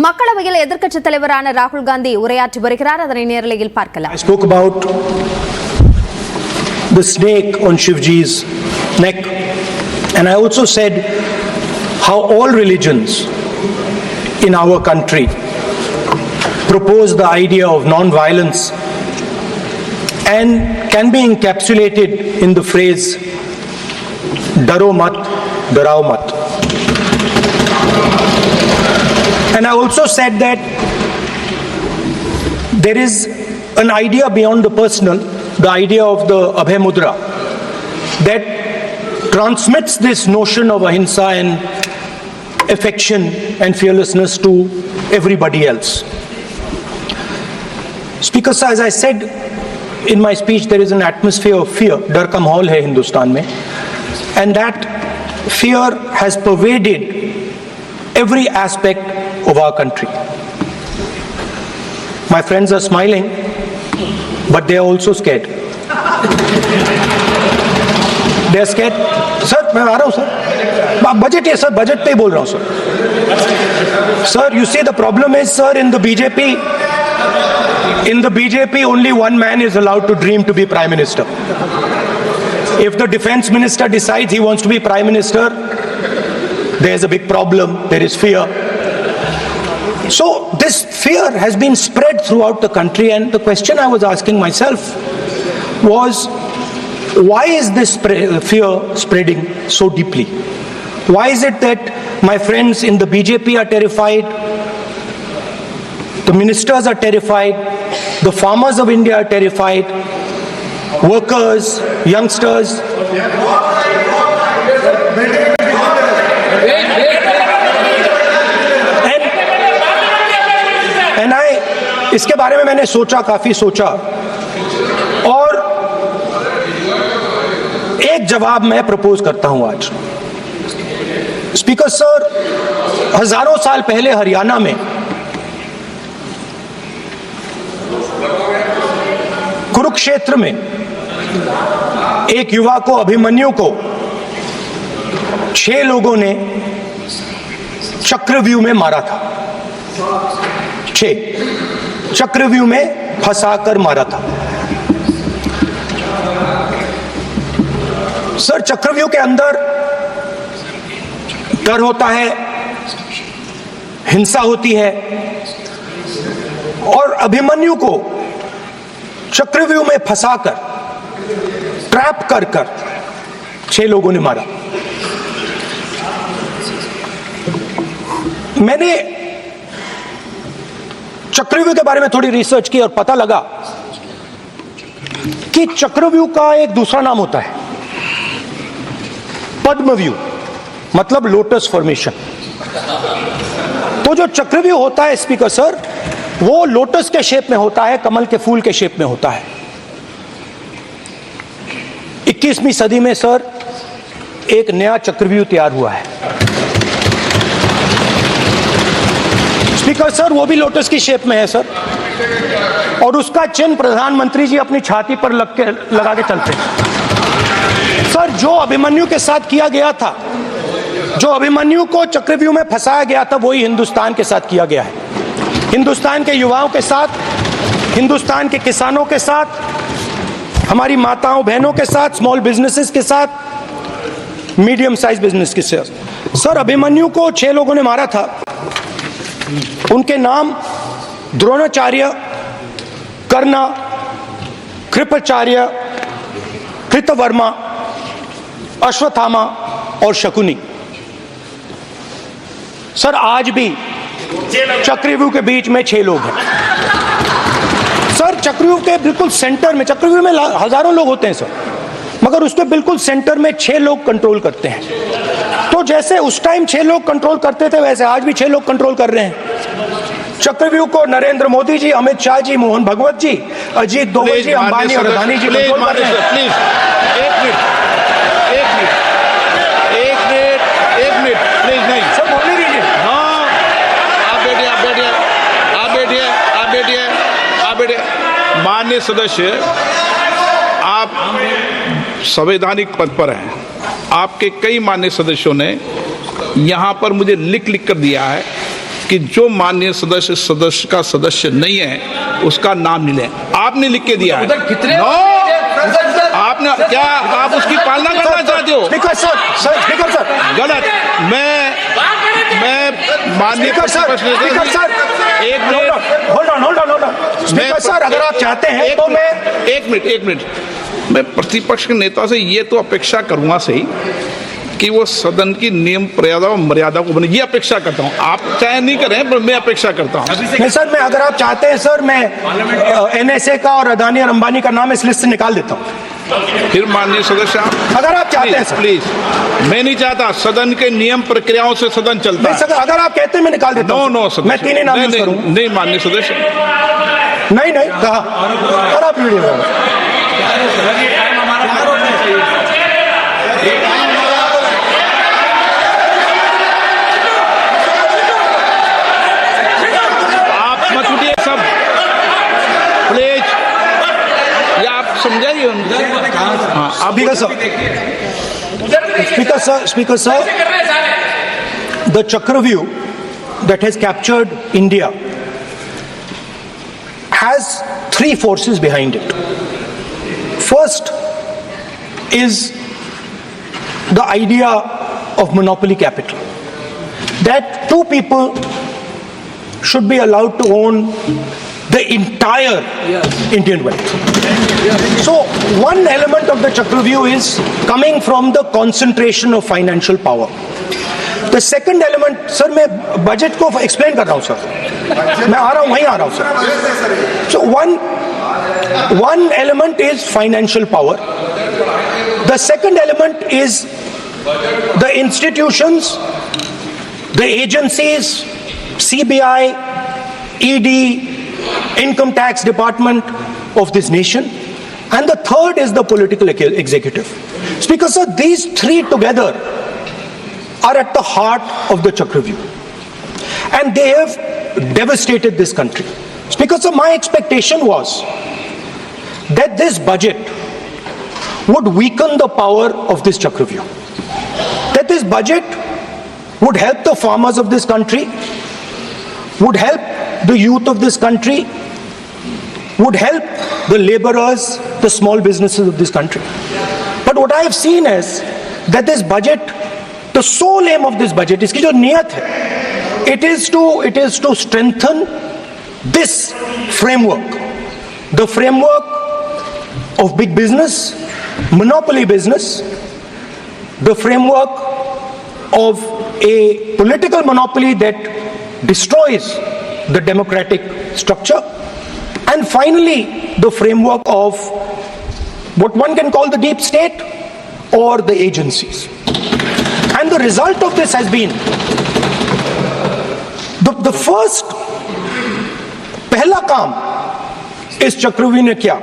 மக்களவையில் எதிர்க்கட்சித் தலைவரான ராகுல் காந்தி உரையாற்றி வருகிறார். அதனை நேரலையில் பார்க்கலாம். I spoke about the snake on Shivji's neck, and I also said how all religions in our country propose the idea of non-violence and can be encapsulated in the phrase "Daro mat, darao mat." And I also said that there is an idea beyond the personal, the idea of the Abhay Mudra, that transmits this notion of ahimsa and affection and fearlessness to everybody else. Speaker sir, as I said in my speech, there is an atmosphere of fear. Dar ka mahol hai Hindustan mein, and that fear has pervaded every aspect of our country. My friends are smiling, but they are also scared. They are scared. Sir, मैं आ रहा हूँ sir. Budget है sir, budget पे ही बोल रहा हूँ sir. Sir, you see the problem is, sir, in the BJP only one man is allowed to dream to be Prime Minister. If the Defense Minister decides he wants to be Prime Minister, there is a big problem. There is fear. So this fear has been spread throughout the country, and the question I was asking myself was, why is this fear spreading so deeply? Why is it that my friends in the BJP are terrified, the ministers are terrified, the farmers of India are terrified, workers, youngsters? इसके बारे में मैंने सोचा, काफी सोचा, और एक जवाब मैं प्रपोज करता हूं आज. स्पीकर सर, हजारों साल पहले हरियाणा में कुरुक्षेत्र में एक युवा को, अभिमन्यु को 6 लोगों ने चक्रव्यूह में मारा था. 6 चक्रव्यूह में फंसाकर मारा था. सर, चक्रव्यूह के अंदर डर होता है, हिंसा होती है, और अभिमन्यु को चक्रव्यूह में फंसाकर, ट्रैप कर 6 लोगों ने मारा. मैंने चक्रव्यूह के बारे में थोड़ी रिसर्च की और पता लगा कि चक्रव्यूह का एक दूसरा नाम होता है पद्मव्यूह, मतलब लोटस फॉर्मेशन. तो जो चक्रव्यूह होता है स्पीकर सर, वो लोटस के शेप में होता है, कमल के फूल के शेप में होता है. 21वीं सदी में सर एक नया चक्रव्यूह तैयार हुआ है. स्पीकर सर, वो भी लोटस की शेप में है सर, और उसका चिन्ह प्रधानमंत्री जी अपनी छाती पर लगा के चलते हैं. सर, जो अभिमन्यु के साथ किया गया था, जो अभिमन्यु को चक्रव्यूह में फंसाया गया था, वही हिंदुस्तान के साथ किया गया है. हिंदुस्तान के युवाओं के साथ, हिंदुस्तान के किसानों के साथ, हमारी माताओं बहनों के साथ, स्मॉल बिजनेसेस के साथ, मीडियम साइज बिजनेस के साथ. सर, अभिमन्यु को 6 लोगों ने मारा था. उनके नाम द्रोणाचार्य, कर्ण, कृपाचार्य, कृतवर्मा, अश्वत्थामा और शकुनी. सर, आज भी चक्रव्यूह के बीच में 6 लोग हैं. सर, चक्रव्यूह के बिल्कुल सेंटर में, चक्रव्यूह में हजारों लोग होते हैं सर, मगर उसके बिल्कुल सेंटर में 6 लोग कंट्रोल करते हैं. तो जैसे उस टाइम 6 लोग कंट्रोल करते थे, वैसे आज भी 6 लोग कंट्रोल कर रहे हैं. चक्रव्यूह को नरेंद्र मोदी जी, अमित शाह जी, मोहन भगवत जी, अजीत दोवल जी, अंबानी और अदानी जी कंट्रोल कर रहे हैं. प्लीज, एक मिनट, प्लीज. नहीं सर, बोलने दीजिए. हाँ, आप बैठिए. माननीय सदस्य, आप संवैधानिक पद पर हैं. आपके कई माननीय सदस्यों ने यहाँ पर मुझे लिख कर दिया है कि जो माननीय सदस्य का सदस्य नहीं है उसका नाम नहीं लें। आपने लिख के दिया है। नो, आपने क्या आप उसकी पालना करना चाहते हो? स्पीकर सर गलत। मैं माननीय स्पीकर सर एक minute hold on speaker sir, अगर आप चाहते हैं तो मैं एक मिनट मैं प्रतिपक्ष के नेता से ये तो अपेक्षा करूंगा सही कि वो सदन की नियम मर्यादा को बने, ये अपेक्षा करता हूं। आप चाहे नहीं करें पर मैं अपेक्षा करता हूं। नहीं सर, मैं अगर आप चाहते हैं सर, मैं एनएसए का और अदानी और अंबानी का नाम इस लिस्ट से निकाल देता हूं। फिर माननीय सदस्य आप अगर आप चाहते हैं सर। प्लीज, मैं नहीं चाहता, सदन के नियम प्रक्रियाओं से सदन चलता है। सर, अगर आप कहते हैं मैं निकाल देता हूं। नो मैं तीन ही नाम यूज करूंगा। नहीं माननीय सदस्य, नहीं कहा और आप मत उठिए सब प्लीज, या आप समझाइए उनको। हाँ, आप Speaker sir, the Chakravyuh that has captured India has three forces behind it. First is the idea of monopoly capital, that two people should be allowed to own the entire Indian wealth. So one element of the Chakravyuh is coming from the concentration of financial power. The second element, sir, मैं budget को explain कर रहा हूँ sir, मैं आ रहा हूँ, वहीं आ रहा हूँ sir. So one element is financial power. The second element is the institutions, the agencies, CBI, ED, Income Tax Department of this nation, and the third is the political executive. Speaker sir, these three together are at the heart of the Chakravyuh, and they have devastated this country. Speaker sir, my expectation was that this budget would weaken the power of this Chakravyuh, that this budget would help the farmers of this country, would help the youth of this country, would help the laborers, the small businesses of this country. But what I have seen is that this budget, the sole aim of this budget, इसकी जो नियत है, it is to strengthen this framework, the framework of big business, monopoly business, the framework of a political monopoly that destroys the democratic structure, and finally the framework of what one can call the deep state or the agencies. And the result of this has been the first पहला काम इस चक्रव्यूह ने किया